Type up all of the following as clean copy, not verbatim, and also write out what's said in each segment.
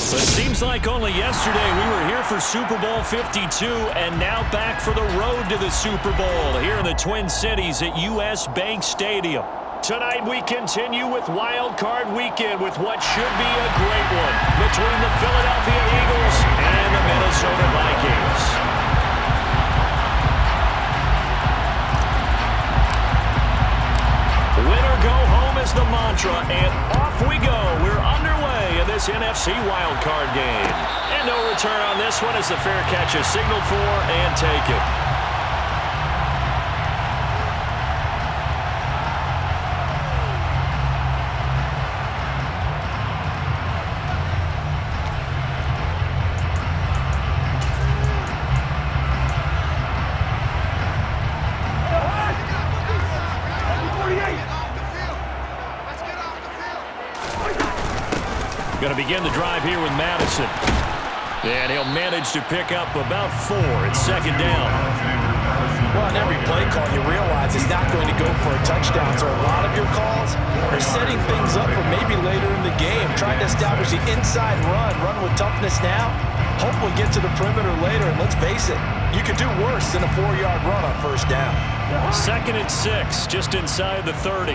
But it seems like only yesterday we were here for Super Bowl 52 and now back for the road to the Super Bowl here in the Twin Cities at US Bank Stadium. Tonight we continue with Wild Card Weekend with what should be a great one between the Philadelphia Eagles and the Minnesota Vikings. Win or go home is the mantra, and off we go. We're underway in this NFC wildcard game. And no return on this one as the fair catch is signaled for and taken. Going to begin the drive here with Madison. And he'll manage to pick up about 4. It's second down. Well, on every play call, you realize it's not going to go for a touchdown. So a lot of your calls are setting things up for maybe later in the game, trying to establish the inside run with toughness now, hopefully get to the perimeter later. And let's face it, you could do worse than a 4-yard run on first down. Second and 6, just inside the 30.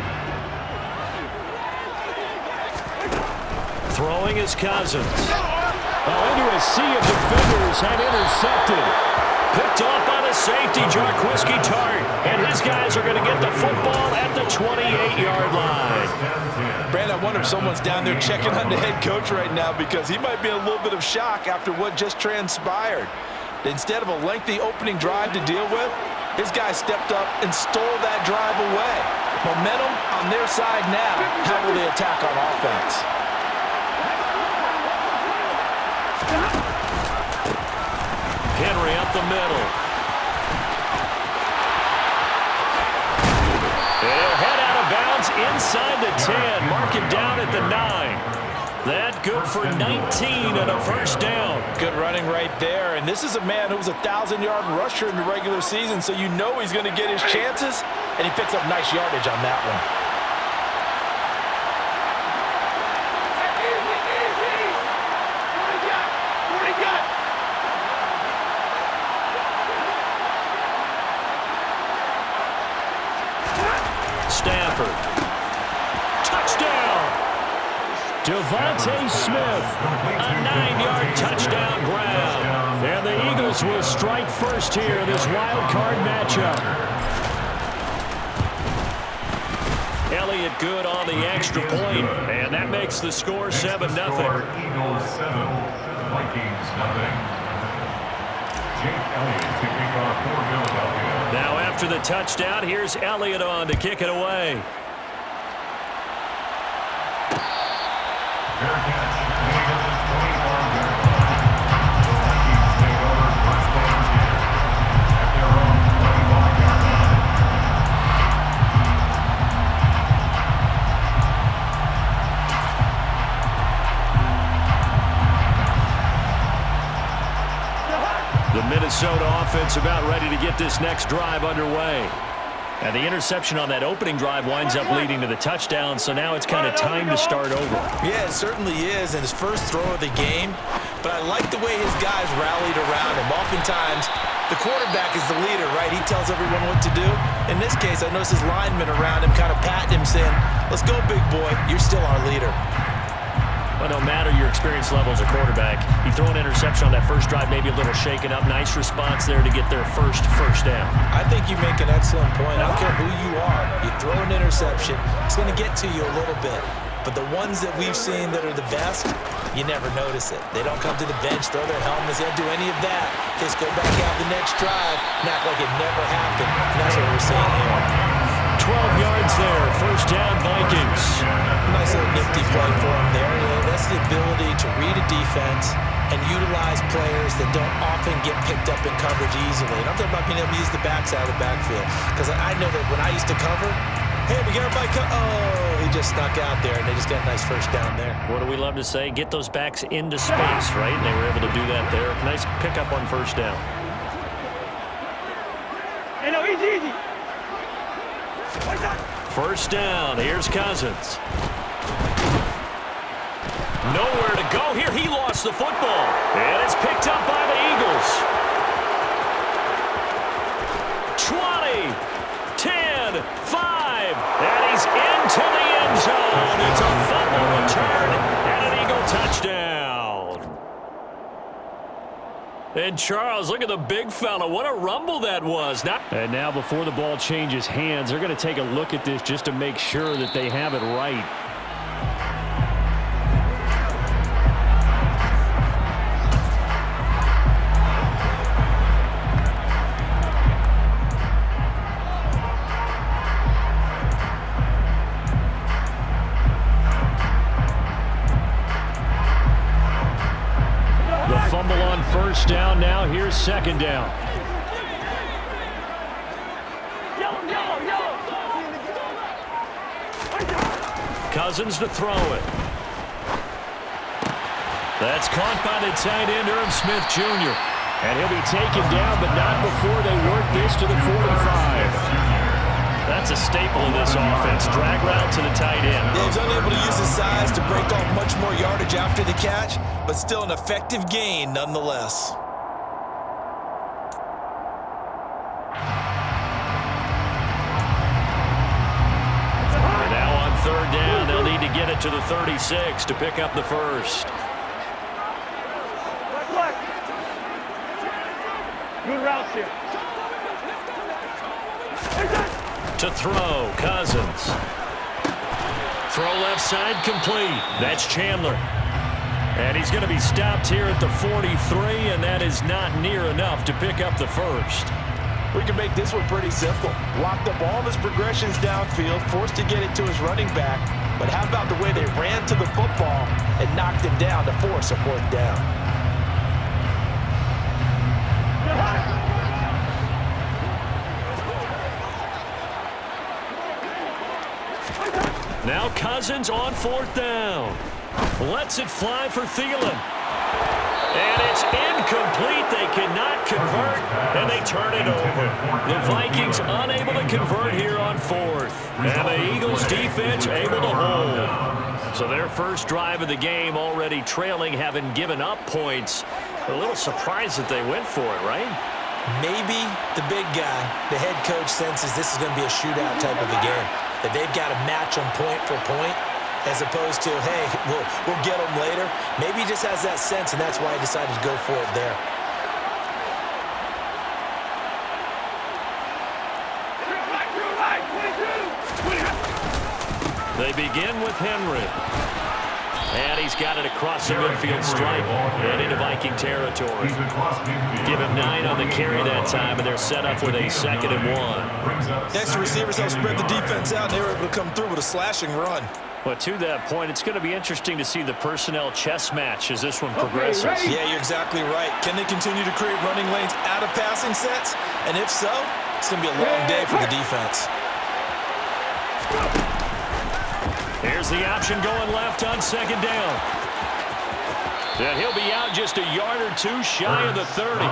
Throwing is Cousins. Into a sea of defenders and intercepted. Picked off on a safety, Jarquiski Tart. And his guys are going to get the football at the 28-yard line. Brandon, I wonder if someone's down there checking on the head coach right now because he might be in a little bit of shock after what just transpired. Instead of a lengthy opening drive to deal with, his guy stepped up and stole that drive away. Momentum on their side now. How will they attack on offense? Henry up the middle. He'll head out of bounds inside the 10. Mark it down at the 9. That good for 19 and a first down. Good running right there. And this is a man who was a 1,000-yard rusher in the regular season, so you know he's going to get his chances, and he picks up nice yardage on that one. Stafford. Touchdown! Devontae Smith. A 9-yard touchdown grab. And the Eagles will strike first here in this wild card matchup. Elliott good on the extra point. And that makes the score 7-0. Eagles 7, Vikings 0. Jake Elliott to kick off for Philadelphia. Now after the touchdown, here's Elliott on to kick it away. Fair catch. Eagles 25-yard line. The Vikings take over first down here at their own 25-yard line. The Minnesota offense about ready to get this next drive underway. And the interception on that opening drive winds up leading to the touchdown, so now it's kind of time to start over. Yeah, it certainly is, and his first throw of the game. But I like the way his guys rallied around him. Oftentimes, the quarterback is the leader, right? He tells everyone what to do. In this case, I noticed his linemen around him kind of patting him, saying, "Let's go, big boy. You're still our leader." Well, no matter your experience level as a quarterback, you throw an interception on that first drive, maybe a little shaken up. Nice response there to get their first down. I think you make an excellent point. I don't care who you are. You throw an interception, it's going to get to you a little bit. But the ones that we've seen that are the best, you never notice it. They don't come to the bench, throw their helmets, they don't do any of that. They just go back out the next drive and act like it never happened. And that's what we're seeing here. 12 yards there, first down Vikings. Nice little nifty play for him there. That's the ability to read a defense and utilize players that don't often get picked up in coverage easily. And I'm talking about being able to use the backside of the backfield. Because I know that when I used to cover, hey, we got everybody oh, he just snuck out there, and they just got a nice first down there. What do we love to say? Get those backs into space, right? And they were able to do that there. Nice pickup on first down. Hey, no, easy. First down. Here's Cousins. Nowhere to go here. He lost the football. And it's picked up by the Eagles. 20, 10, 5. And he's into the end zone. It's a fumble return and an Eagle touchdown. And Charles, look at the big fella. What a rumble that was. And now before the ball changes hands, they're going to take a look at this just to make sure that they have it right. Fumble on first down. Now here's second down. Cousins to throw it. That's caught by the tight end, Irv Smith Jr. And he'll be taken down, but not before they work this to the 45. That's a staple of this offense. Drag route to the tight end. Yeah, he's unable to use his size to break off much more yardage after the catch, but still an effective gain nonetheless. And now on third down, they'll need to get it to the 36 to pick up the first. Good route here. To throw, Cousins. Throw left side, complete. That's Chandler. And he's going to be stopped here at the 43, and that is not near enough to pick up the first. We can make this one pretty simple. Locked up all of his progressions downfield, forced to get it to his running back. But how about the way they ran to the football and knocked him down to force a fourth down? Now Cousins on fourth down. Lets it fly for Thielen. And it's incomplete. They cannot convert, and they turn it over. The Vikings unable to convert here on fourth. And the Eagles defense able to hold. So their first drive of the game already trailing, having given up points. A little surprised that they went for it, right? Maybe the big guy, the head coach, senses this is going to be a shootout type of a game. That they've got to match them point for point, as opposed to, hey, we'll get them later. Maybe he just has that sense, and that's why he decided to go for it there. They begin with Henry. And he's got it across the midfield stripe and into Viking territory. Give him 9 on the carry that time, and they're set up with a 2nd and 1. Next, the receivers help spread the defense out, and they were able to come through with a slashing run. But to that point, it's going to be interesting to see the personnel chess match as this one progresses. Yeah, you're exactly right. Can they continue to create running lanes out of passing sets? And if so, it's going to be a long day for the defense. Here's the option going left on 2nd down. And he'll be out just a yard or two shy of the 30.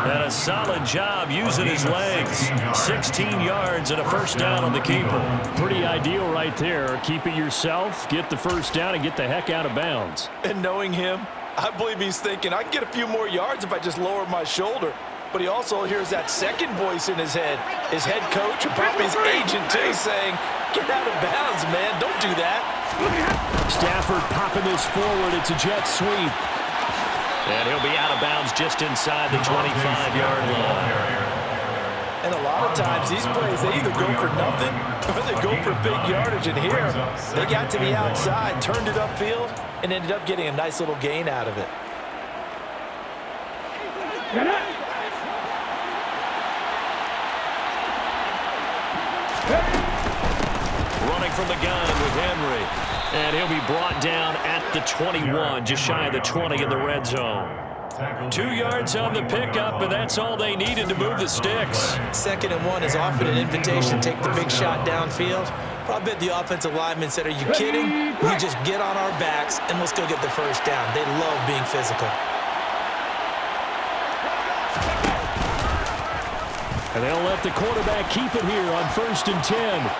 And a solid job using his legs. 16 yards and a first down on the keeper. Pretty ideal right there. Keep it yourself, get the first down, and get the heck out of bounds. And knowing him, I believe he's thinking, I can get a few more yards if I just lower my shoulder. But he also hears that second voice in his head. His head coach, and probably his agent too, saying, get out of bounds, man. Don't do that. Stafford popping this forward. It's a jet sweep. And he'll be out of bounds just inside the 25-yard line. And a lot of times, these plays, they either go for nothing or they go for big yardage. And here, they got to the outside, turned it upfield, and ended up getting a nice little gain out of it. Running from the gun with Henry. And he'll be brought down at the 21, just shy of the 20 in the red zone. 2 yards on the pickup, and that's all they needed to move the sticks. 2nd and 1 is often an invitation to take the big shot downfield. Probably the offensive lineman said, are you kidding? We just get on our backs, and let's go get the first down. They love being physical. And they'll let the quarterback keep it here on 1st and 10.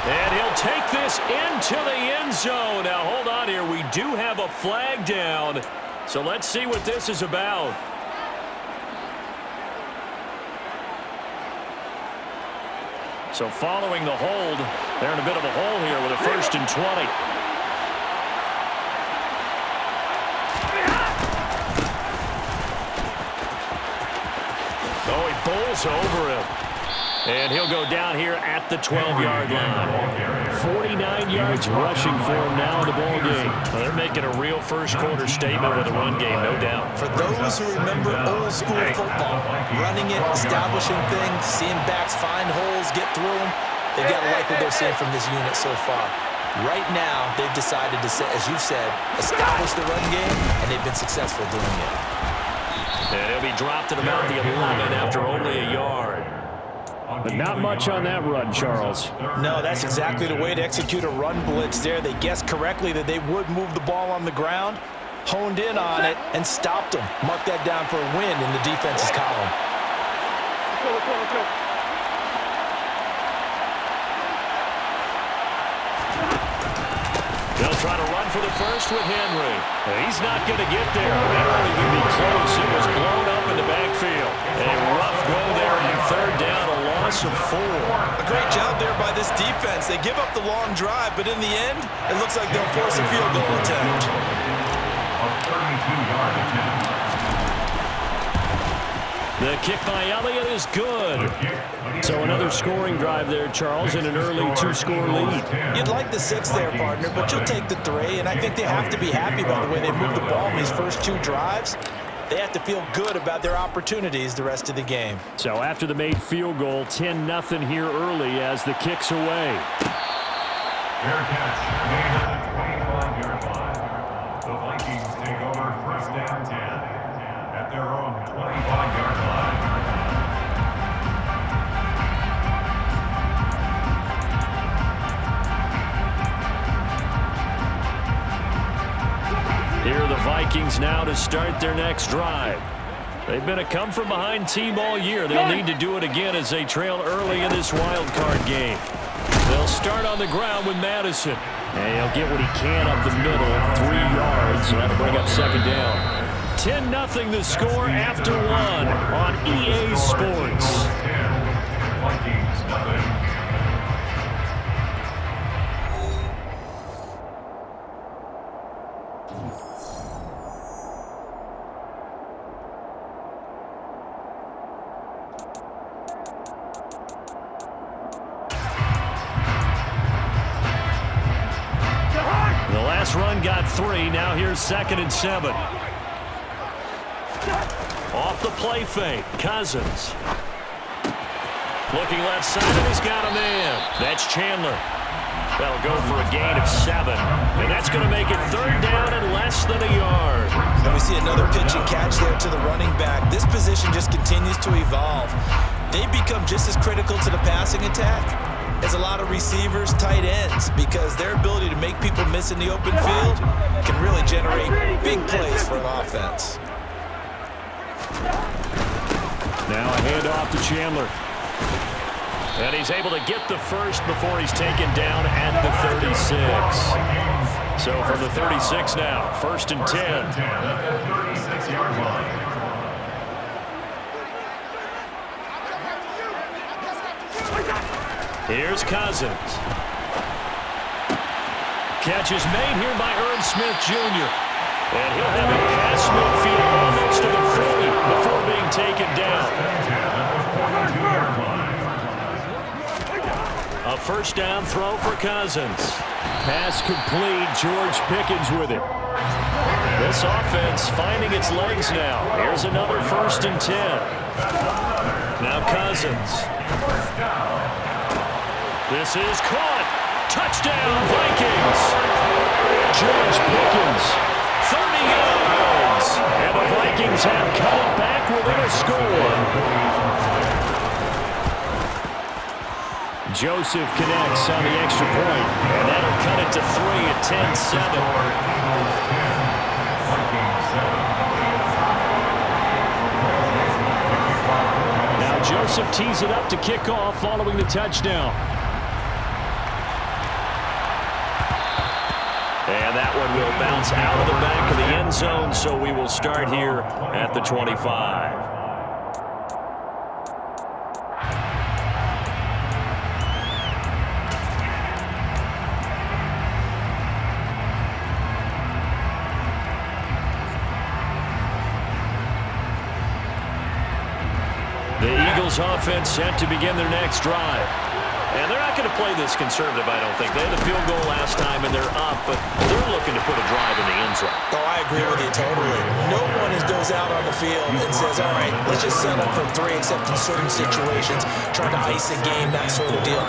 And he'll will take this into the end zone. Now, hold on here. We do have a flag down. So let's see what this is about. So following the hold, they're in a bit of a hole here with a 1st and 20. Oh, he bowls over him. And he'll go down here at the 12-yard line. 49 yards rushing for him now in the ball game. Well, they're making a real first-quarter statement with a run game, no doubt. For those who remember old-school football, running it, establishing things, seeing backs find holes, get through them, they've got to like what they're seeing from this unit so far. Right now, they've decided to, as you've said, establish the run game, and they've been successful doing it. And he'll be dropped at about the 11 after only a yard. But not much on that run, Charles. No, that's exactly the way to execute a run blitz there. They guessed correctly that they would move the ball on the ground, honed in on it, and stopped them. Mark that down for a win in the defense's column. Let's go. They'll try to run for the first with Henry. He's not going to get there. That won't even be close. It was blown up in the backfield. A rough go there on 3rd down, a loss of 4. A great job there by this defense. They give up the long drive, but in the end, it looks like they'll force a field goal attempt. A 32-yard attempt. The kick by Elliott is good. So another scoring drive there, Charles, and an early 2-score lead. You'd like the 6 there, partner, but you'll take the 3, and I think they have to be happy by the way they moved the ball in these first 2 drives. They have to feel good about their opportunities the rest of the game. So after the made field goal, 10-0 here early as the kick's away. Fair catch made at the 25-yard line. The Vikings take over 1st down 10 at their own 25-yard line. Here are the Vikings now to start their next drive. They've been a come-from-behind team all year. They'll need to do it again as they trail early in this wild card game. They'll start on the ground with Madison. And he'll get what he can up the middle, 3 yards. So that'll bring up 2nd down. 10-0 the score after 1 on EA Sports. Vikings nothing. The last run got 3. Now here's 2nd and 7. Off the play fake, Cousins. Looking left side, and he's got a man. That's Chandler. That'll go for a gain of 7. And that's going to make it 3rd down and less than a yard. And we see another pitch and catch there to the running back. This position just continues to evolve. They become just as critical to the passing attack as a lot of receivers, tight ends, because their ability to make people miss in the open field can really generate big plays for an offense. Now a handoff to Chandler. And he's able to get the first before he's taken down at the 36. So from the 36 now, 1st and 10. At the 36-yard line. Here's Cousins. Catch is made here by Irv Smith Jr. And he'll have it past midfield almost to the 40 before being taken down. A 1st down throw for Cousins. Pass complete. George Pickens with it. This offense finding its legs now. Here's another 1st and 10. Now Cousins. This is caught. Touchdown, Vikings. George Pickens, 30 yards. And the Vikings have cut it back within a score. Joseph connects on the extra point. And that'll cut it to 3 at 10-7. Now Joseph tees it up to kick off following the touchdown. offense out of the back of the end zone, so we will start here at the 25. The Eagles offense set to begin their next drive. And they're not going to play this conservative, I don't think. They had a field goal last time, and they're up, but they're looking to put a drive in the end zone. Oh, I agree with you totally. No one goes out on the field and says, all right, let's just settle for 3, except in certain situations, trying to ice a game, that sort of deal.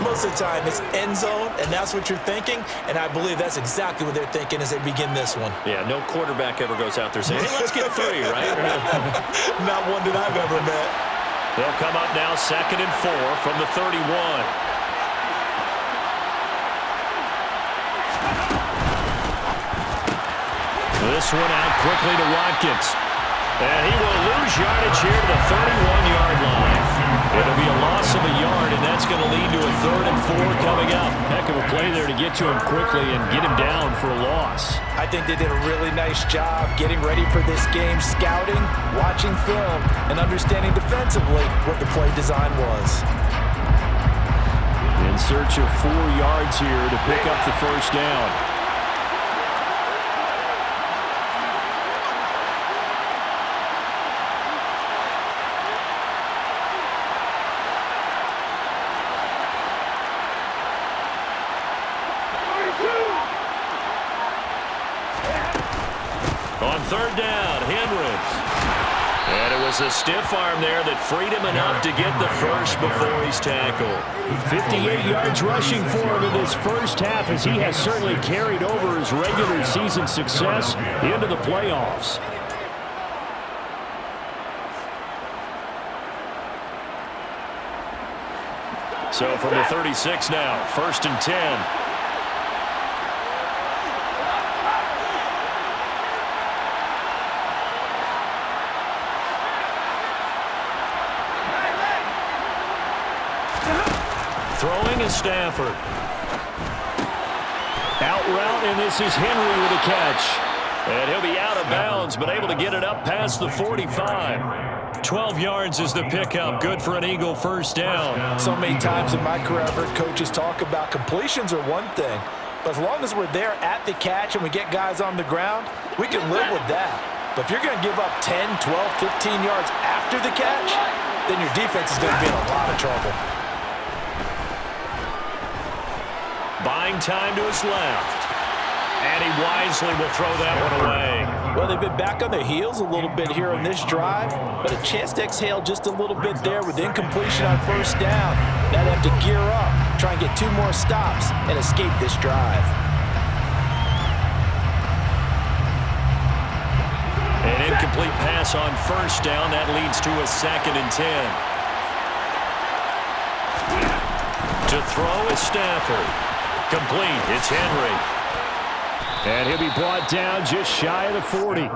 Most of the time, it's end zone, and that's what you're thinking, and I believe that's exactly what they're thinking as they begin this one. Yeah, no quarterback ever goes out there saying, hey, let's get 3, right? Not one that I've ever met. They'll come up now 2nd and 4 from the 31. This one out quickly to Watkins. And he will lose yardage here to the 31-yard line. It'll be a loss of a yard, and that's going to lead to a 3rd and 4 coming up. Heck of a play there to get to him quickly and get him down for a loss. I think they did a really nice job getting ready for this game, scouting, watching film, and understanding defensively what the play design was. In search of 4 yards here to pick up the first down. On 3rd down, Henry. And it was a stiff arm there that freed him enough to get the first before he's tackled. 58 yards rushing for him in this first half, as he has certainly carried over his regular season success into the playoffs. So from the 36 now, 1st and 10. Throwing is Stafford. Out route, and this is Henry with a catch. And he'll be out of bounds, but able to get it up past the 45. 12 yards is the pickup. Good for an Eagle first down. So many times in my career, I've heard coaches talk about completions are one thing, but as long as we're there at the catch and we get guys on the ground, we can live with that. But if you're going to give up 10, 12, 15 yards after the catch, then your defense is going to be in a lot of trouble. Buying time to his left. And he wisely will throw that one away. Well, they've been back on their heels a little bit here on this drive, but a chance to exhale just a little bit there with incompletion on 1st down. Now they have to gear up, try and get 2 more stops, and escape this drive. An incomplete pass on 1st down. That leads to a 2nd and 10. To throw is Stafford. Complete. It's Henry. And he'll be brought down just shy of the 40.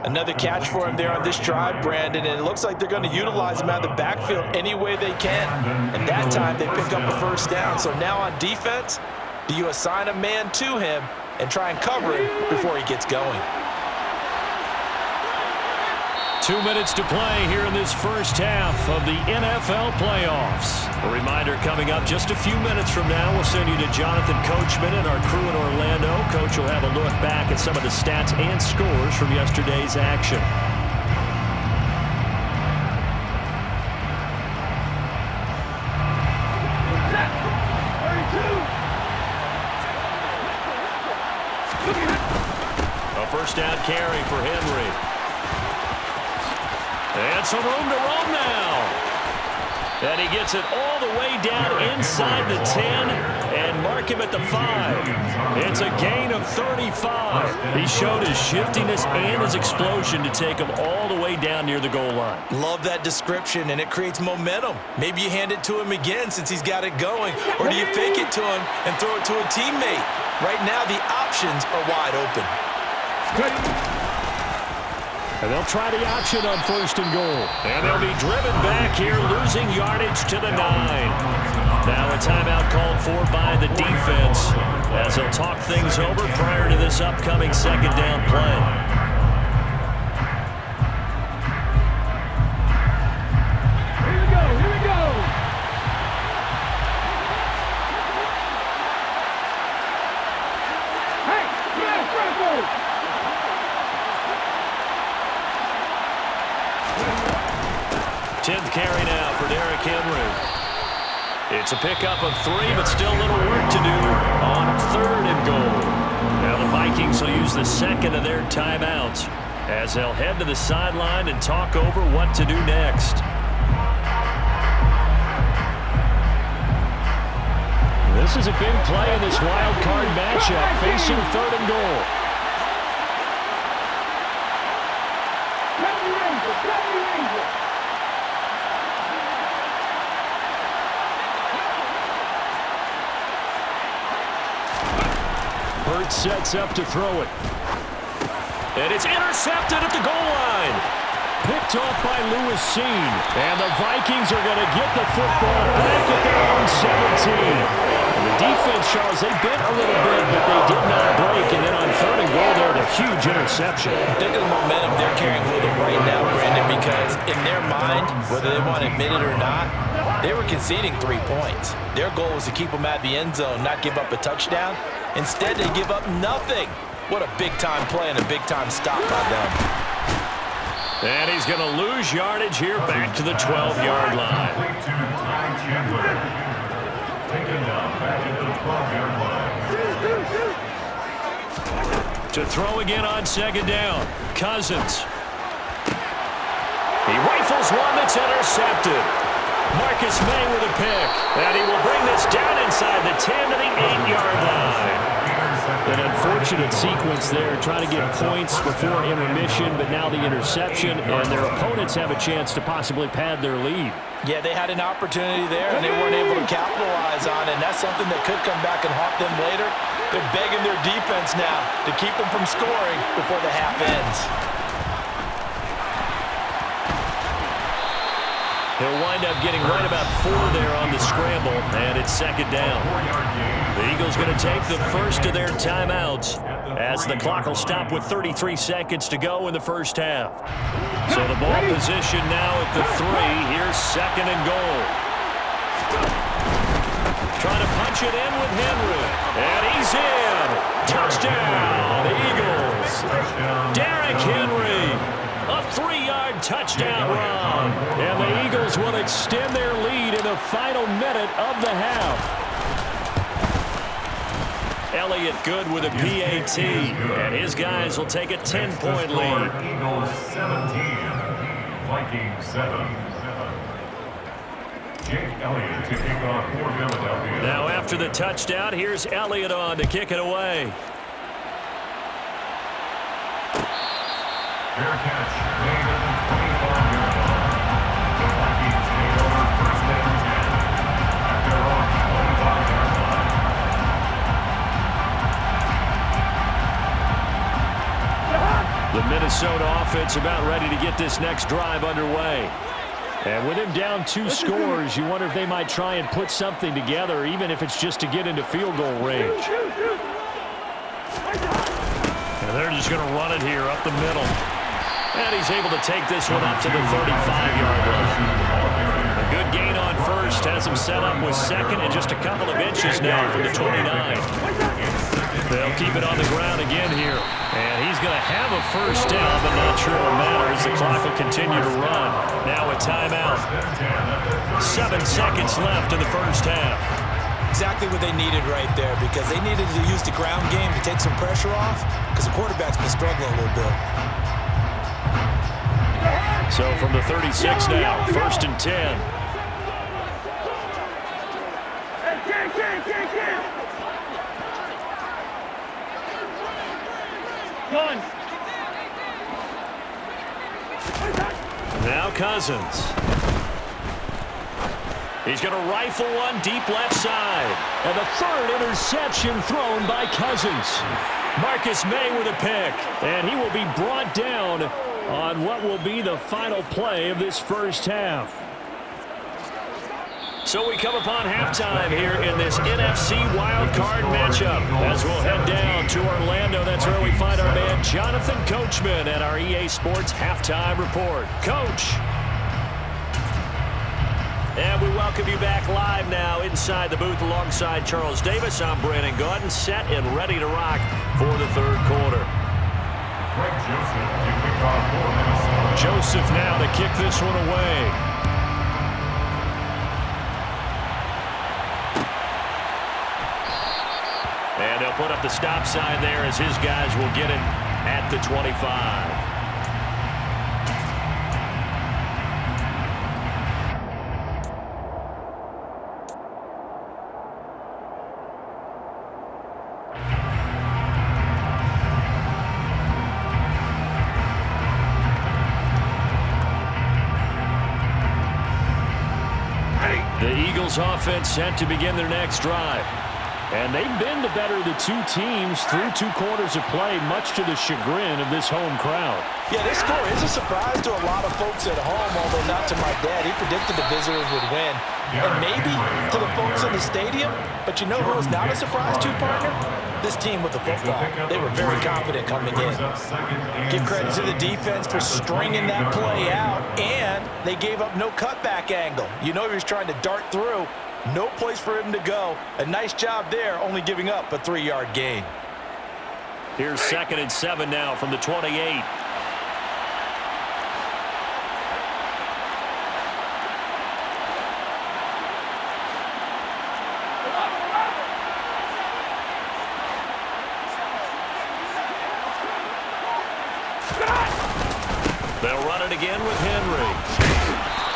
Another catch for him there on this drive, Brandon, and it looks like they're going to utilize him out of the backfield any way they can. And that time they pick up a 1st down. So now on defense, do you assign a man to him and try and cover him before he gets going? 2 minutes to play here in this first half of the NFL playoffs. A reminder coming up just a few minutes from now. We'll send you to Jonathan Coachman and our crew in Orlando. Coach will have a look back at some of the stats and scores from yesterday's action. A 1st down carry for Henry. And some room to roam now. And he gets it all the way down inside the 10 and mark him at the 5. It's a gain of 35. He showed his shiftiness and his explosion to take him all the way down near the goal line. Love that description, and it creates momentum. Maybe you hand it to him again since he's got it going, or do you fake it to him and throw it to a teammate? Right now, the options are wide open. And they'll try the option on 1st and goal. And they'll be driven back here, losing yardage to the 9. Now a timeout called for by the defense as they'll talk things over prior to this upcoming second down play. Here we go, here we go. Hey, yeah, Franco. 10th carry now for Derrick Henry. It's a pickup of 3, but still a little work to do on 3rd and goal. Now the Vikings will use the second of their timeouts as they'll head to the sideline and talk over what to do next. This is a big play in this wild card matchup, facing 3rd and goal. Hurts sets up to throw it. And it's intercepted at the goal line. Picked off by Lewis Seen. And the Vikings are going to get the football back at their own 17. And the defense, Charles, they bent a little bit, but they did not break. And then on 3rd and goal, there, the huge interception. Look at the momentum they're carrying with them right now, Brandon, because in their mind, whether they want to admit it or not, they were conceding 3 points. Their goal was to keep them at the end zone, not give up a touchdown. Instead, they give up nothing. What a big-time play and a big-time stop by them. And he's going to lose yardage here back to the 12-yard line. To throw again on 2nd down. Cousins. He rifles one that's intercepted. Marcus May with a pick. And he will bring this down inside the 10 to the 8-yard line. An unfortunate sequence there, trying to get points before intermission, but now the interception, and their opponents have a chance to possibly pad their lead. Yeah, they had an opportunity there, and they weren't able to capitalize on it, and that's something that could come back and haunt them later. They're begging their defense now to keep them from scoring before the half ends. He'll wind up getting right about 4 there on the scramble, and it's 2nd down. The Eagles going to take the first of their timeouts as the clock will stop with 33 seconds to go in the first half. So the ball position now at the 3. Here's 2nd and goal. Trying to punch it in with Henry. And he's in. Touchdown, Eagles. Derrick Henry. A 3-yard touchdown run. And the Eagles will extend their lead in the final minute of the half. Elliott good with a PAT, and his guys will take a 10-point lead. Eagles 17, Vikings 7. Jake Elliott to kick off for Philadelphia. Now after the touchdown, here's Elliott on to kick it away. Fair catch made at the 25-yard line. The Vikings take over 1st and 10 at their own 25-yard line. The Minnesota offense about ready to get this next drive underway. And with him down 2 scores, you wonder if they might try and put something together, even if it's just to get into field goal range. And they're just going to run it here up the middle. And he's able to take this one up to the 35-yard line. A good gain on 1st has him set up with 2nd and just a couple of inches now from the 29. They'll keep it on the ground again here. And he's going to have a 1st down, but not sure it'll matter as the clock will continue to run. Now a timeout. 7 seconds left in the first half. Exactly what they needed right there, because they needed to use the ground game to take some pressure off, because the quarterback's been struggling a little bit. So from the 36 now, 1st and 10. Now Cousins. He's going to rifle one deep left side. And the 3rd interception thrown by Cousins. Marcus May with a pick. And he will be brought down on what will be the final play of this first half. So we come upon halftime here in this NFC wildcard matchup. As we'll head down to Orlando, that's where we find our man Jonathan Coachman at our EA Sports Halftime Report. Coach. And we welcome you back live now inside the booth alongside Charles Davis. I'm Brandon Gaudin, set and ready to rock for the third quarter. Greg Joseph to kick off for Minnesota. Joseph now to kick this one away. And they'll put up the stop sign there as his guys will get it at the 25. The Eagles offense set to begin their next drive. And they've been the better of the two teams through 2 quarters of play, much to the chagrin of this home crowd. Yeah, this score is a surprise to a lot of folks at home, although not to my dad. He predicted the visitors would win. And maybe to the folks in the stadium. But you know who was not a surprise to, partner? This team with the football. They were very confident coming in. Give credit to the defense for stringing that play out. And they gave up no cutback angle. You know he was trying to dart through. No place for him to go. A nice job there, only giving up a 3-yard gain. Here's 2nd and 7 now from the 28. They'll run it again with Henry.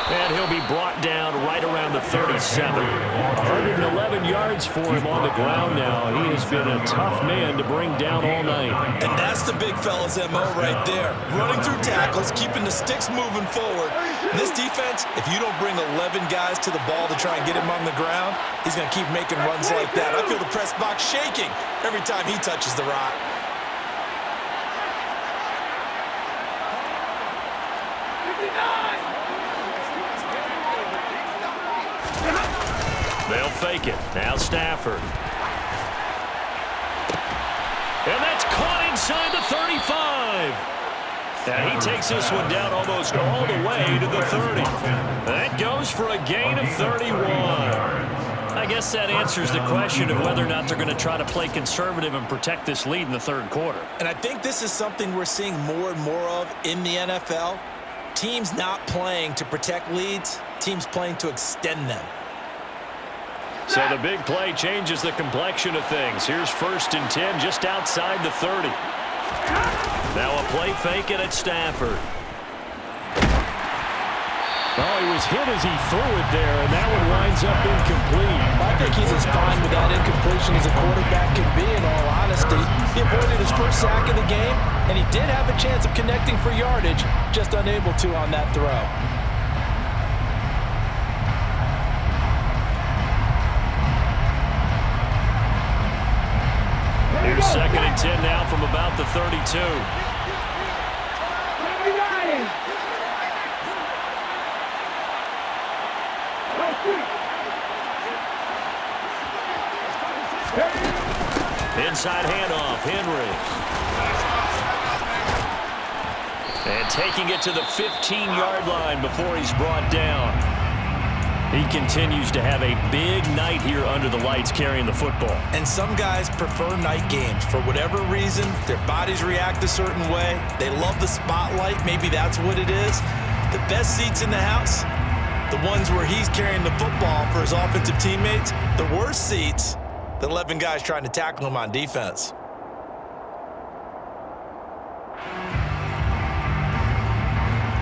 And he'll be brought down right around the 37. 111 yards for him on the ground now. He has been a tough man to bring down all night. And that's the big fella's MO right there. Running through tackles, keeping the sticks moving forward. This defense, if you don't bring 11 guys to the ball to try and get him on the ground, he's going to keep making runs like that. I feel the press box shaking every time he touches the rock. They'll fake it. Now Stafford. And that's caught inside the 35. And he takes this one down almost all the way to the 30. That goes for a gain of 31. I guess that answers the question of whether or not they're going to try to play conservative and protect this lead in the third quarter. And I think this is something we're seeing more and more of in the NFL. Teams not playing to protect leads, teams playing to extend them. So the big play changes the complexion of things. Here's 1st and 10 just outside the 30. Now a play fake it at Stafford. Oh, he was hit as he threw it there, and that one winds up incomplete. I think he's as fine with that incompletion as a quarterback can be, in all honesty. He avoided his first sack of the game, and he did have a chance of connecting for yardage, just unable to on that throw. Here's 2nd and 10 now from about the 32. Inside handoff, Henry. And taking it to the 15-yard line before he's brought down. He continues to have a big night here under the lights carrying the football. And some guys prefer night games. For whatever reason, their bodies react a certain way. They love the spotlight. Maybe that's what it is. The best seats in the house, the ones where he's carrying the football for his offensive teammates. The worst seats, the 11 guys trying to tackle him on defense.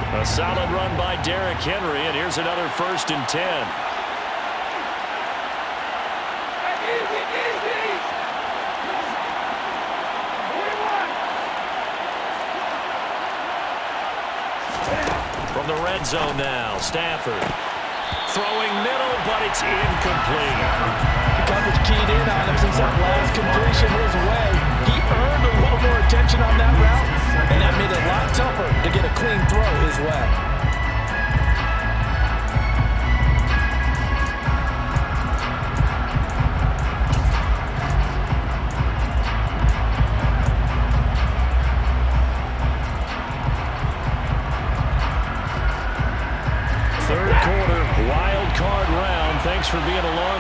A solid run by Derrick Henry, and here's another 1st and 10. From the red zone now, Stafford. Throwing middle, but it's incomplete. The coverage keyed in on him since that last completion his way. He earned a little more attention on that route, and that made it a lot tougher to get a clean throw his way.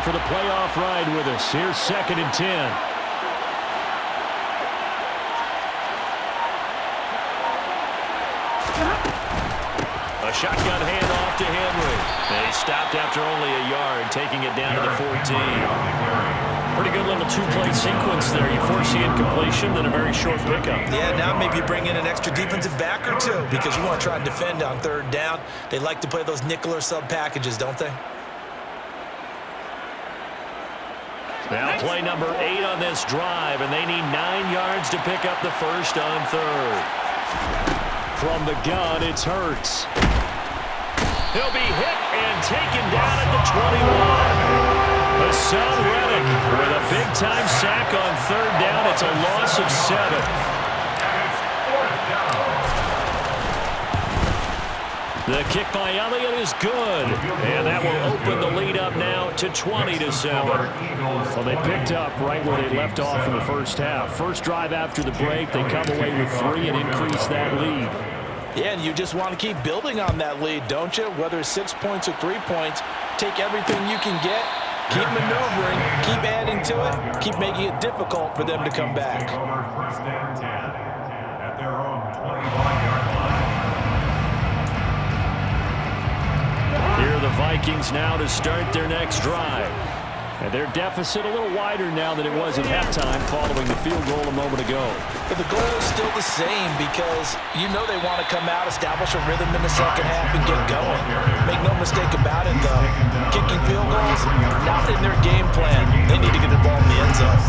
for the playoff ride with us. Here's 2nd and 10. A shotgun handoff to Henry. And he stopped after only a yard, taking it down to the 14. Pretty good little two-play sequence there. You force the incompletion, then a very short pickup. Yeah, now maybe you bring in an extra defensive back or two because you want to try and defend on 3rd down. They like to play those nickel or sub packages, don't they? Now play number 8 on this drive, and they need 9 yards to pick up the first on 3rd. From the gun, it's Hurts. He'll be hit and taken down at the 21. Hassan Reddick with a big-time sack on 3rd down. It's a loss of 7. The kick by Elliott is good, and that will open the lead up now to 20-7. Well, they picked up right where they left off in the first half. First drive after the break, they come away with 3 and increase that lead. Yeah, and you just want to keep building on that lead, don't you? Whether it's 6 points or 3 points, take everything you can get, keep maneuvering, keep adding to it, keep making it difficult for them to come back. First down 10 at their own 25-yard line. Here are the Vikings now to start their next drive. And their deficit a little wider now than it was at halftime following the field goal a moment ago. But the goal is still the same because you know they want to come out, establish a rhythm in the second half, and get going. Make no mistake about it, though. Kicking field goals, not in their game plan. They need to get the ball in the end zone.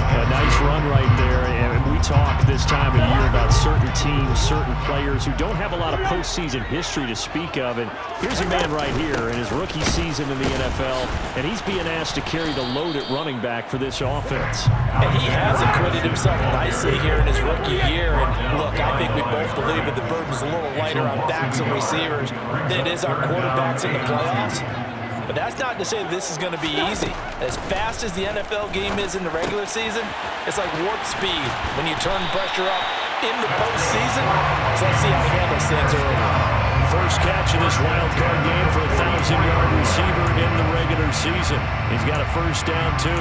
A nice run right there. And we talk this time of year about certain teams, certain players who don't have a lot of postseason history to speak of. And here's a man right here in his rookie season in the NFL, and he's being asked to carry the load at running back for this offense. And he has acquitted himself nicely here in his rookie year. And look, I think we both believe that the burden's a little lighter on backs and receivers than it is on quarterbacks in the playoffs. But that's not to say that this is going to be easy. As fast as the NFL game is in the regular season, it's like warp speed when you turn pressure up in the postseason. So let's see how he handles things early. First catch of this wild card game for a 1,000-yard receiver in the regular season. He's got a first down, too.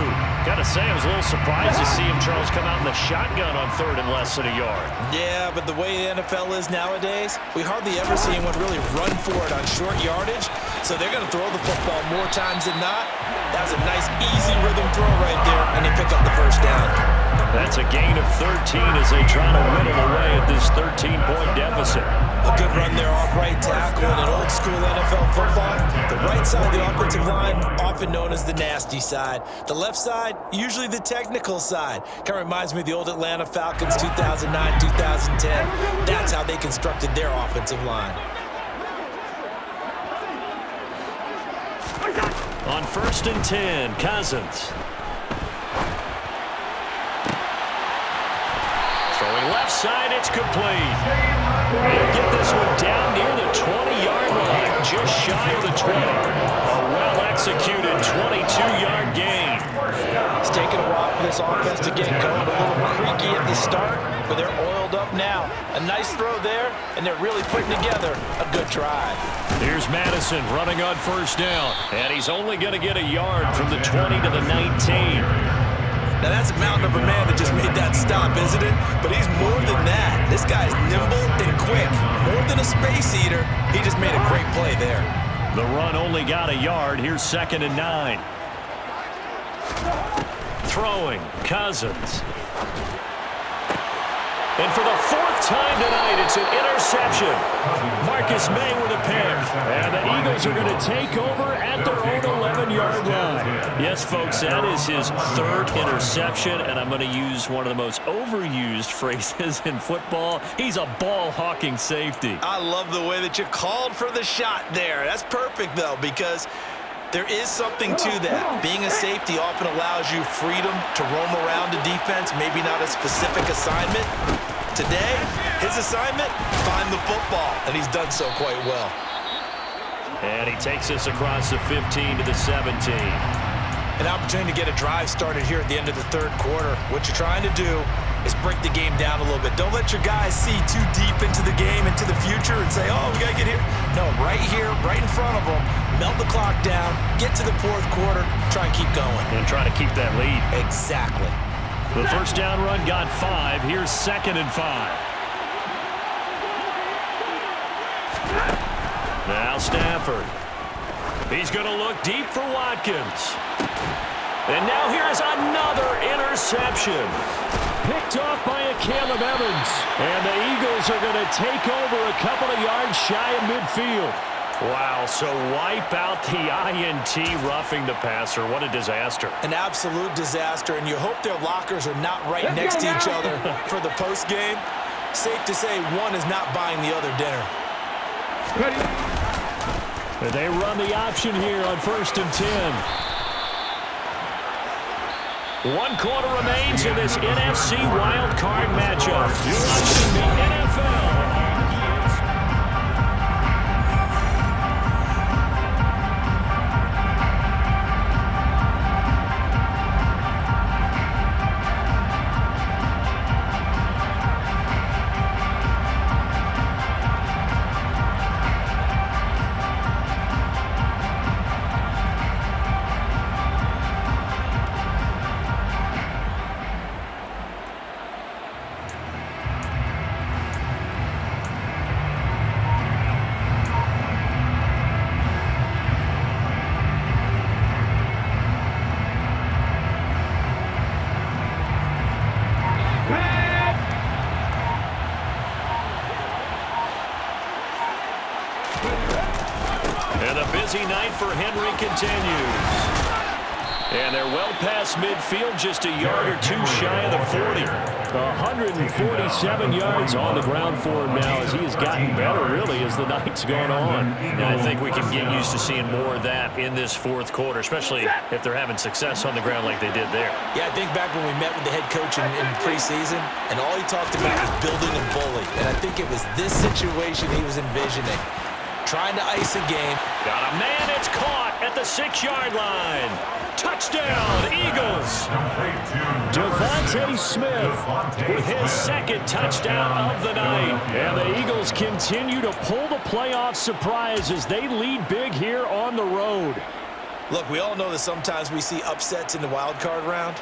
Got to say, I was a little surprised to see him, Charles, come out in the shotgun on 3rd and less than a yard. Yeah, but the way the NFL is nowadays, we hardly ever see anyone really run for it on short yardage. So they're going to throw the football more times than not. That was a nice, easy rhythm throw right there, and they pick up the first down. That's a gain of 13 as they try to whittle away at this 13-point deficit. A good run there off right tackle in an old-school NFL football. The right side of the offensive line, often known as the nasty side. The left side, usually the technical side. Kind of reminds me of the old Atlanta Falcons 2009, 2010. That's how they constructed their offensive line. On 1st and 10, Cousins. Throwing left side, it's complete. He'll get this one down near the 20-yard line, just shy of the 20. A well-executed 22-yard gain. It's taken a while for this offense to get going. A little creaky at the start, but they're oiled up now. A nice throw there, and they're really putting together a good drive. Here's Madison running on first down, and he's only going to get a yard from the 20 to the 19. Now, that's a mountain of a man that just made that stop, isn't it? But he's more than that. This guy's nimble and quick. More than a space eater, he just made a great play there. The run only got a yard. Here's 2nd and 9. Throwing, Cousins. And for the 4th time tonight, it's an interception. Marcus May with a pick. And the Eagles are going to take over at their own 11-yard line. Yes, folks, that is his 3rd interception, and I'm going to use one of the most overused phrases in football. He's a ball-hawking safety. I love the way that you called for the shot there. That's perfect, though, because there is something to that. Being a safety often allows you freedom to roam around the defense, maybe not a specific assignment. Today, his assignment, find the football, and he's done so quite well. And he takes us across the 15 to the 17. An opportunity to get a drive started here at the end of the 3rd quarter. What you're trying to do is break the game down a little bit. Don't let your guys see too deep into the game, into the future, and say, oh, we got to get here. No, right here, right in front of them, melt the clock down, get to the fourth quarter, try and keep going. And try to keep that lead. Exactly. The first down run got 5. Here's 2nd and 5. Now Stafford. He's going to look deep for Watkins. And now here's another interception. Picked off by a Caleb Evans. And the Eagles are going to take over a couple of yards shy of midfield. Wow, so wipe out the INT roughing the passer. What a disaster. An absolute disaster, and you hope their lockers are not right next to each other for the postgame. Safe to say one is not buying the other dinner. And they run the option here on 1st and 10. 1 quarter remains in this NFC wildcard matchup. You're watching the NFL. And a busy night for Henry continues. And they're well past midfield, just a yard or 2 shy of the 40. 147 yards on the ground for him now as he has gotten better, really, as the night's gone on. And I think we can get used to seeing more of that in this 4th quarter, especially if they're having success on the ground like they did there. Yeah, I think back when we met with the head coach in preseason, and all he talked about was building a bully. And I think it was this situation he was envisioning. Trying to ice a game. Got a man, it's caught at the 6-yard line. Touchdown, Eagles. Devontae Smith With his 2nd touchdown of the night. and the Eagles continue to pull the playoff surprise as they lead big here on the road. Look, we all know that sometimes we see upsets in the wild card round.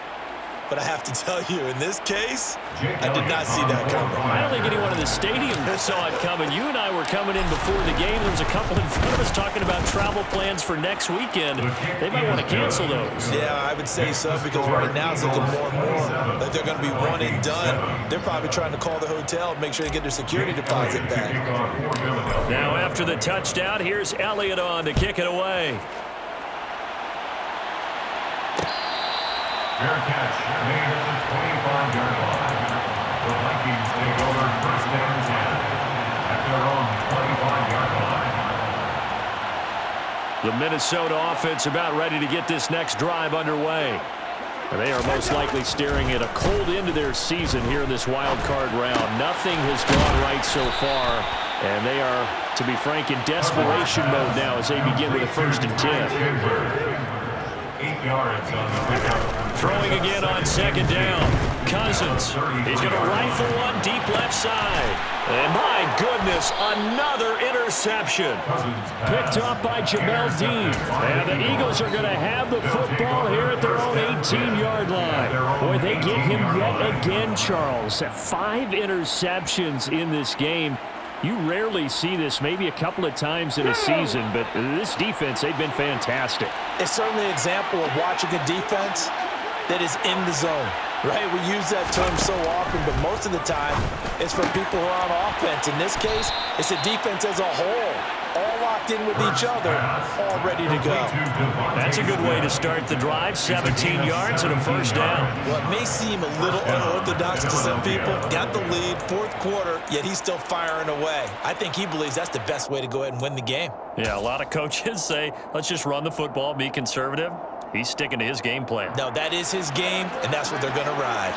But I have to tell you, in this case, I did not see that coming. I don't think anyone in the stadium saw it coming. You and I were coming in before the game. There was a couple in front of us talking about travel plans for next weekend. They might want to cancel those. Yeah, I would say so, because right now it's looking more and more like they're going to be one and done. They're probably trying to call the hotel and make sure they get their security deposit back. Now after the touchdown, here's Elliott on to kick it away. Fair catch made at the 25-yard line. The Vikings take over 1st and 10 at their own 25-yard line. The Minnesota offense about ready to get this next drive underway. And they are most likely staring at a cold end to their season here in this wild card round. Nothing has gone right so far. And they are, to be frank, in desperation mode now as they begin with a 1st and 10. 8 yards on the pickup. Throwing again on 2nd down. Cousins. He's going to rifle one deep left side. And my goodness, another interception. Picked off by Jamel Dean. And the Eagles are going to have the football here at their own 18-yard line. Boy, they get him yet again, Charles. 5 interceptions in this game. You rarely see this, maybe a couple of times in a season, but this defense, they've been fantastic. It's certainly an example of watching a defense that is in the zone, right? We use that term so often, but most of the time it's for people who are on offense. In this case, it's the defense as a whole, all locked in with each other, all ready to go. That's a good way to start the drive. 17 yards and a 1st down. Well, it may seem a little unorthodox to some people. Got the lead, 4th quarter, yet he's still firing away. I think he believes that's the best way to go ahead and win the game. Yeah, a lot of coaches say, let's just run the football, be conservative. He's sticking to his game plan. No, that is his game, and that's what they're going to ride.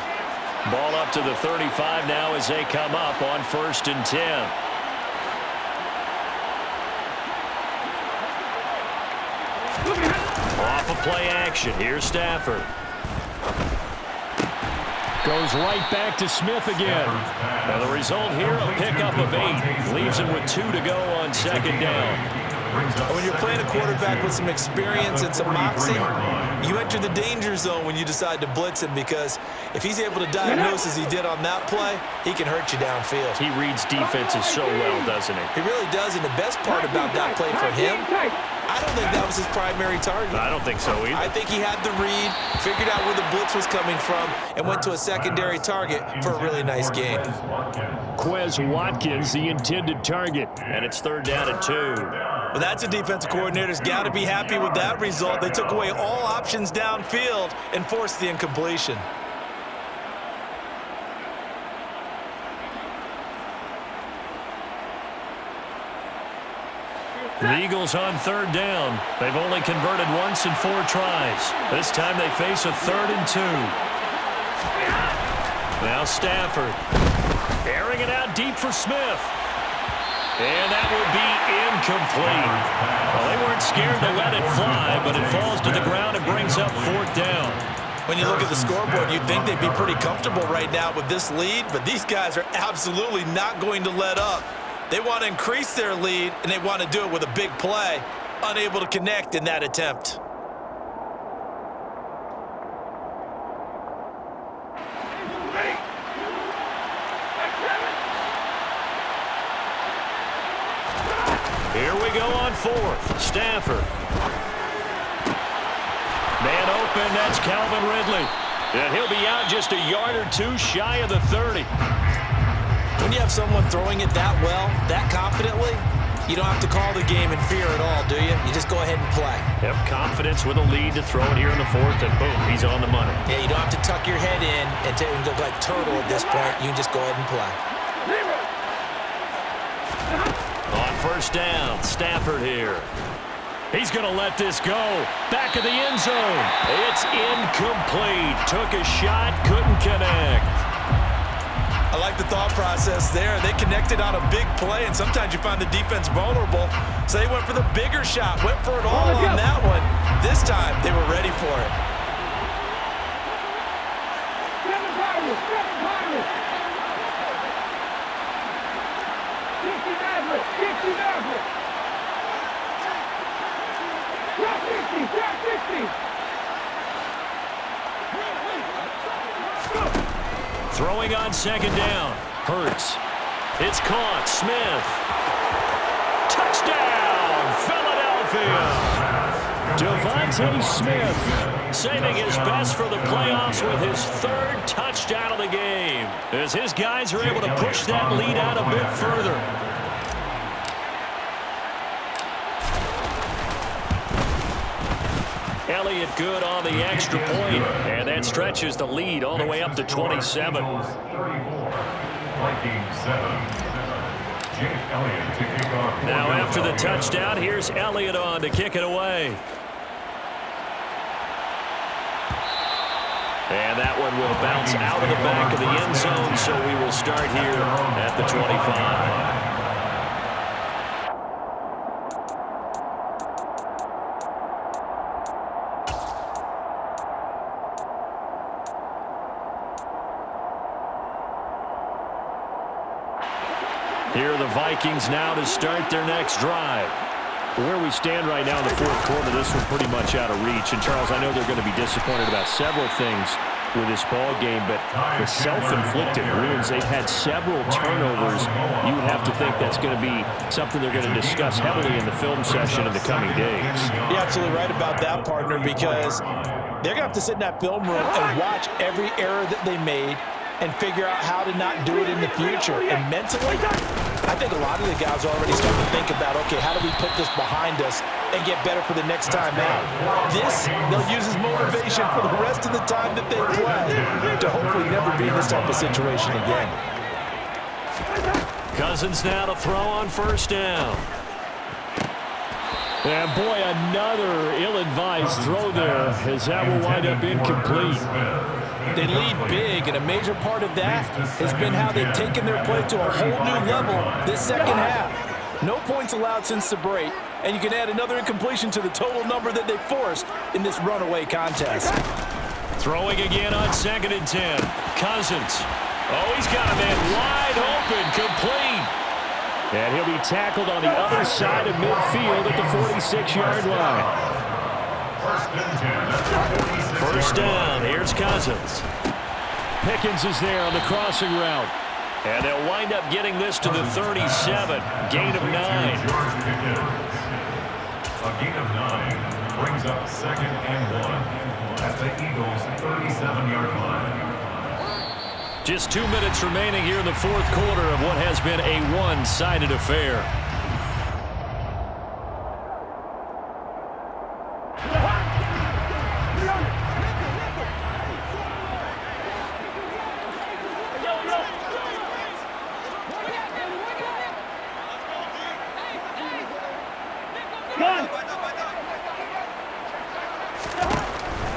Ball up to the 35 now as they come up on 1st and 10. Off of play action. Here's Stafford. Goes right back to Smith again. Now the result here, a pickup of 8. Leaves him with 2 to go on 2nd down. And when you're playing a quarterback with some experience and some moxie, you enter the danger zone when you decide to blitz him, because if he's able to diagnose as he did on that play, he can hurt you downfield. He reads defenses so well, doesn't he? He really does, and the best part about that play for him, I don't think that was his primary target. I don't think so either. I think he had the read, figured out where the blitz was coming from, and went to a secondary target for a really nice gain. Quez Watkins, the intended target. And it's 3rd down and 2. Well, that's a defensive coordinator's got to be happy with that result. They took away all options downfield and forced the incompletion. The Eagles on 3rd down. They've only converted once in 4 tries. This time they face a 3rd and 2. Now Stafford. Airing it out deep for Smith. And that will be incomplete. Well, they weren't scared to let it fly, but it falls to the ground and brings up 4th down. When you look at the scoreboard, you'd think they'd be pretty comfortable right now with this lead, but these guys are absolutely not going to let up. They want to increase their lead, and they want to do it with a big play, unable to connect in that attempt. Here we go on 4th. Stafford. Man open, that's Calvin Ridley. And he'll be out just a yard or 2 shy of the 30. When you have someone throwing it that well, that confidently, you don't have to call the game in fear at all, do you? You just go ahead and play. Yep, confidence with a lead to throw it here in the 4th, and boom, he's on the money. Yeah, you don't have to tuck your head in and look like turtle at this point. You can just go ahead and play. On 1st down, Stafford here. He's going to let this go. Back of the end zone. It's incomplete. Took a shot, couldn't connect. I like the thought process there. They connected on a big play, and sometimes you find the defense vulnerable. So they went for the bigger shot, went for it all on that one. This time, they were ready for it. Throwing on 2nd down. Hurts. It's caught. Smith. Touchdown, Philadelphia. Devontae Smith saving his best for the playoffs with his 3rd touchdown of the game, as his guys are able to push that lead out a bit further. Elliott good on the extra point, and that stretches the lead all the way up to 27. 34, Vikings 7. Jake Elliott to kick off. Now after the touchdown, here's Elliott on to kick it away. And that one will bounce out of the back of the end zone, so we will start here at the 25. Here are the Vikings now to start their next drive. Where we stand right now in the 4th quarter, this one's pretty much out of reach. And, Charles, I know they're going to be disappointed about several things with this ball game, but the self-inflicted wounds, they've had several turnovers. You would have to think that's going to be something they're going to discuss heavily in the film session in the coming days. You're absolutely right about that, partner, because they're going to have to sit in that film room and watch every error that they made and figure out how to not do it in the future. And mentally, I think a lot of the guys are already starting to think about, okay, how do we put this behind us and get better for the next time out? This, they'll use as motivation for the rest of the time that they play to hopefully never be in this type of situation again. Cousins now to throw on 1st down. And, boy, another ill-advised throw there, as that will wind up incomplete. They lead big, and a major part of that has been how they've taken their play to a whole new level this 2nd half. No points allowed since the break, and you can add another incompletion to the total number that they forced in this runaway contest. Throwing again on 2nd and 10. Cousins. Oh, he's got a man wide open, complete. And he'll be tackled on the other side of midfield at the 46-yard line. First down. Here's Cousins. Pickens is there on the crossing route. And they'll wind up getting this to the 37. Gain of 9. A gain of 9 brings up 2nd and 1 at the Eagles' 37-yard line. Just 2 minutes remaining here in the fourth quarter of what has been a one-sided affair.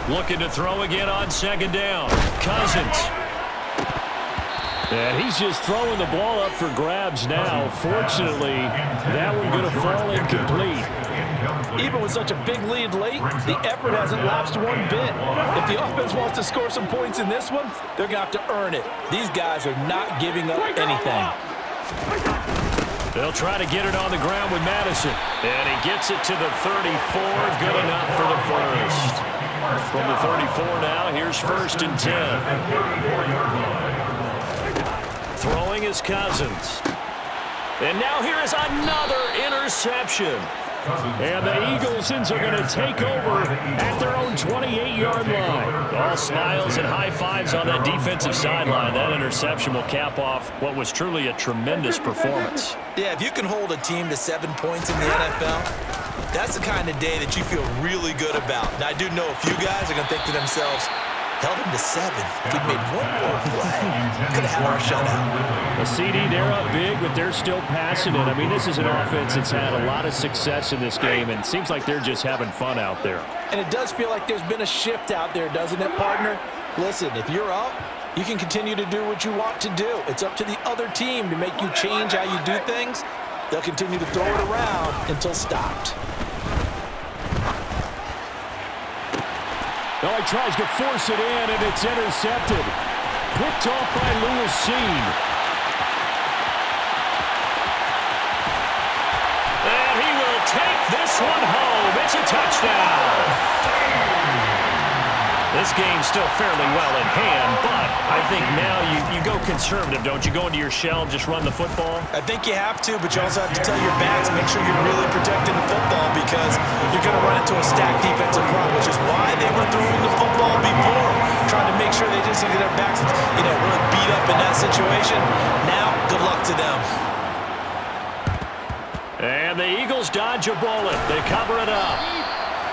Looking to throw again on 2nd down. Cousins. And he's just throwing the ball up for grabs now. Fortunately, that one going to fall incomplete. Even with such a big lead late, the effort hasn't lapsed one bit. If the offense wants to score some points in this one, they're going to have to earn it. These guys are not giving up anything. They'll try to get it on the ground with Madison. And he gets it to the 34. Good enough for the first. From the 34 now, here's 1st and 10. Throwing is Cousins. And now here is another interception. And the Eaglesons are going to take over at their own 28-yard line. All smiles and high fives on that defensive sideline. That interception will cap off what was truly a tremendous performance. Yeah, if you can hold a team to 7 points in the NFL, that's the kind of day that you feel really good about. And I do know a few guys are going to think to themselves, held him to 7. If he'd made one more play, could have had our shutout. The CD, they're up big, but they're still passing it. I mean, this is an offense that's had a lot of success in this game, and it seems like they're just having fun out there. And it does feel like there's been a shift out there, doesn't it, partner? Listen, if you're up, you can continue to do what you want to do. It's up to the other team to make you change how you do things. They'll continue to throw it around until stopped. Oh, he tries to force it in, and it's intercepted. Picked off by Lewis. And he will take this one home. It's a touchdown. This game's still fairly well in hand, but I think now you go conservative, don't you? Go into your shell, just run the football? I think you have to, but you also have to tell your backs, make sure you're really protecting the football because you're going to run into a stacked defensive front, which is why they were throwing the football before, trying to make sure they just get their backs, really beat up in that situation. Now, good luck to them. And the Eagles dodge a bullet. They cover it up.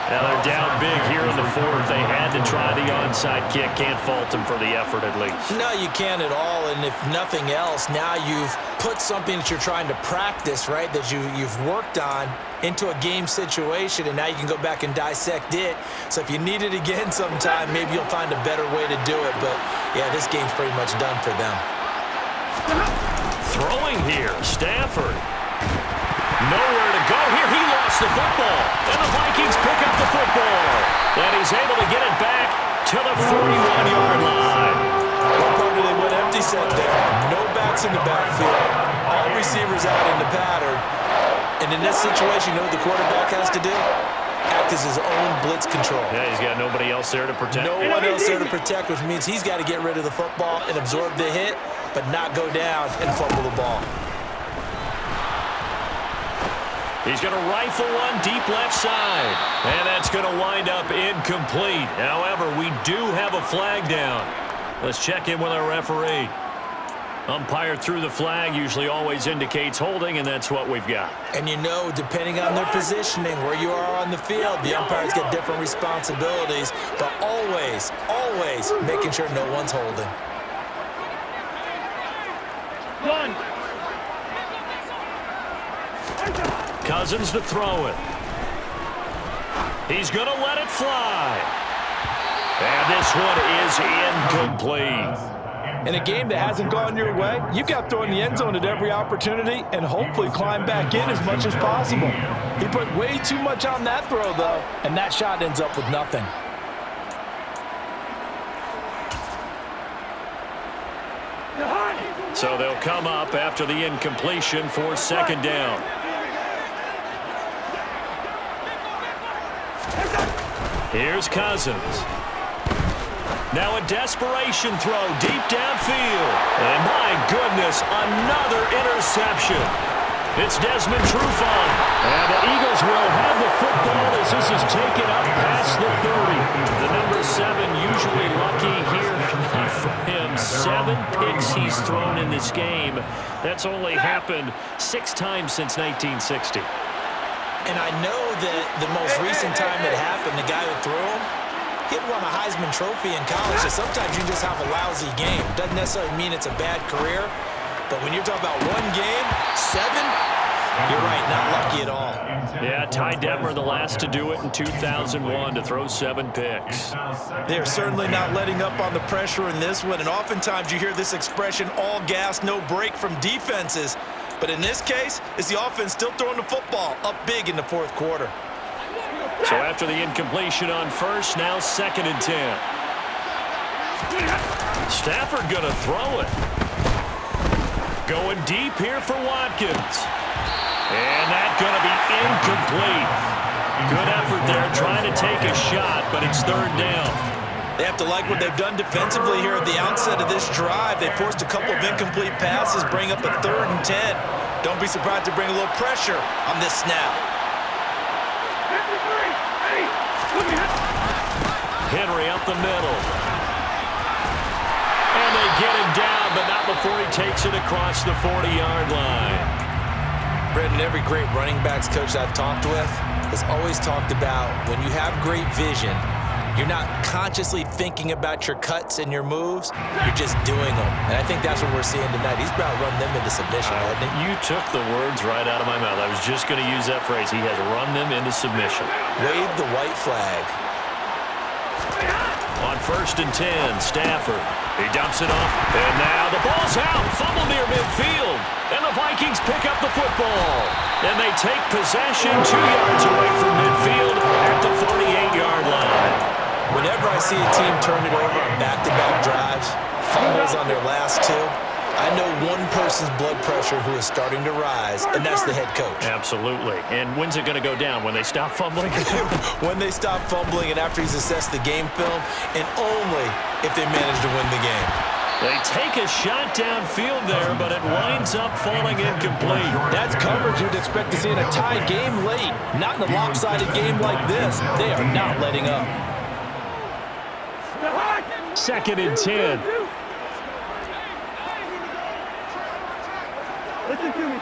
Now they're down big here in the fourth. They had to try the onside kick. Can't fault them for the effort at least. No, you can't at all. And if nothing else, now you've put something that you're trying to practice, right, that you've worked on into a game situation, and now you can go back and dissect it. So if you need it again sometime, maybe you'll find a better way to do it. But, yeah, this game's pretty much done for them. Throwing here, Stafford. Nowhere to go here. He lost the football. And the Vikings pick up the football. And he's able to get it back to the 41-yard line. They went empty set there. No backs in the backfield. All receivers out in the pattern. And in this situation, you know what the quarterback has to do? Act as his own blitz control. Yeah, he's got nobody else there to protect. No one else there to protect, which means he's got to get rid of the football and absorb the hit, but not go down and fumble the ball. He's going to rifle one deep left side. And that's going to wind up incomplete. However, we do have a flag down. Let's check in with our referee. Umpire threw the flag, usually always indicates holding, and that's what we've got. And depending on their positioning, where you are on the field, the umpires get different responsibilities, but always, always making sure no one's holding. Cousins to throw it. He's going to let it fly. And this one is incomplete. In a game that hasn't gone your way, you've got to throw in the end zone at every opportunity and hopefully climb back in as much as possible. He put way too much on that throw, though, and that shot ends up with nothing. So they'll come up after the incompletion for second down. Here's Cousins. Now a desperation throw deep downfield. And my goodness, another interception. It's Desmond Trufant. And the Eagles will have the football as this is taken up past the 30. The number 7 usually lucky here. Not for him. 7 picks he's thrown in this game. That's only happened 6 times since 1960. And I know that the most recent time it happened, the guy who threw him, he'd won a Heisman Trophy in college. So sometimes you just have a lousy game. Doesn't necessarily mean it's a bad career. But when you're talking about one game, 7, you're right, not lucky at all. Yeah, Ty Detmer, the last to do it in 2001, to throw 7 picks. They're certainly not letting up on the pressure in this one. And oftentimes you hear this expression, all gas, no break from defenses. But in this case, it's the offense still throwing the football up big in the fourth quarter. So after the incompletion on first, now 2nd and 10. Stafford going to throw it. Going deep here for Watkins. And that's going to be incomplete. Good effort there trying to take a shot, but it's 3rd down. They have to like what they've done defensively here at the outset of this drive. They forced a couple of incomplete passes, bring up a 3rd and 10. Don't be surprised to bring a little pressure on this snap. Henry up the middle. And they get him down, but not before he takes it across the 40-yard line. Brendan, every great running backs coach I've talked with has always talked about when you have great vision, you're not consciously thinking about your cuts and your moves. You're just doing them. And I think that's what we're seeing tonight. He's about to run them into submission, hasn't he? You took the words right out of my mouth. I was just going to use that phrase. He has run them into submission. Wave the white flag. On 1st and 10, Stafford. He dumps it off. And now the ball's out. Fumble near midfield. And the Vikings pick up the football. And they take possession 2 yards away from midfield at the 48-yard line. Whenever I see a team turn it over on back-to-back drives, fumbles on their last 2, I know one person's blood pressure who is starting to rise, and that's the head coach. Absolutely. And when's it going to go down? When they stop fumbling? When they stop fumbling and after he's assessed the game film, and only if they manage to win the game. They take a shot downfield there, but it winds up falling incomplete. That's coverage you'd expect to see in a tie game late. Not in a lopsided game like this. They are not letting up. 2nd and 10. Listen to me.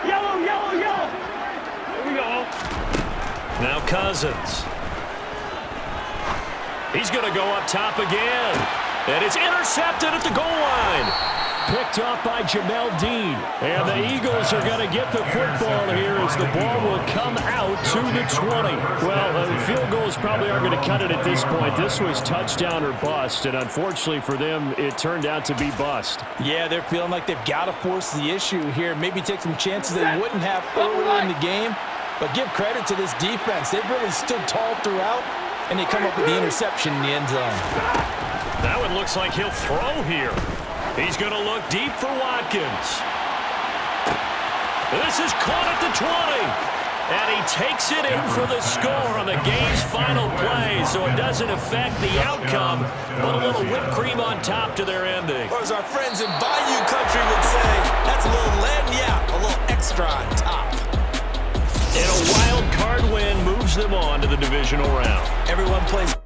Yellow, yellow, yellow. Here we go. Now Cousins. He's going to go up top again. And it's intercepted at the goal line. Picked off by Jamel Dean. And the Eagles are going to get the football here as the ball will come out to the 20. Well, field goals probably aren't going to cut it at this point. This was touchdown or bust, and unfortunately for them, it turned out to be bust. Yeah, they're feeling like they've got to force the issue here. Maybe take some chances they wouldn't have earlier in the game. But give credit to this defense. They've really stood tall throughout, and they come up with the interception in the end zone. That one looks like he'll throw here. He's going to look deep for Watkins. This is caught at the 20. And he takes it in for the score on the game's final play, so it doesn't affect the outcome, but a little whipped cream on top to their ending. Or as our friends in Bayou Country would say, that's a little lagniappe, a little extra on top. And a wild card win moves them on to the divisional round. Everyone plays